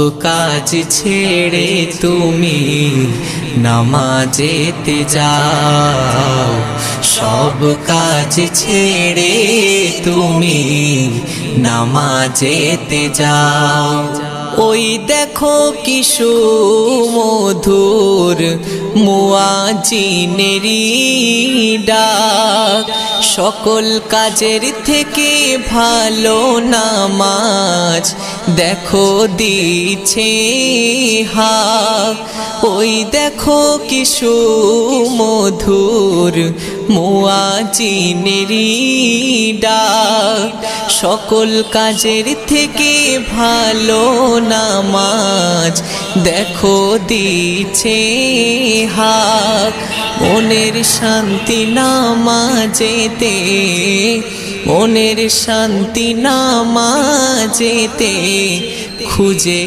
কাজ ছেড়ে তুমি নামাজেতে যাও, সব কাজ ছেড়ে তুমি নামাজেতে যাও। ওই দেখো কি সুমধুর মুয়াজ্জিনেরই ডাক, সকল কাজের থেকে ভালো নামাজ দেখো দিচ্ছে হাক। ওই দেখো কি সুমধুর মুয়াজ্জিনেরই ডাক, সকল কাজের থেকে ভালো নামাজ দেখো দিচ্ছে হাক। মনের শান্তি নামাজেতে, মনের শান্তি নামাজেতে খুঁজে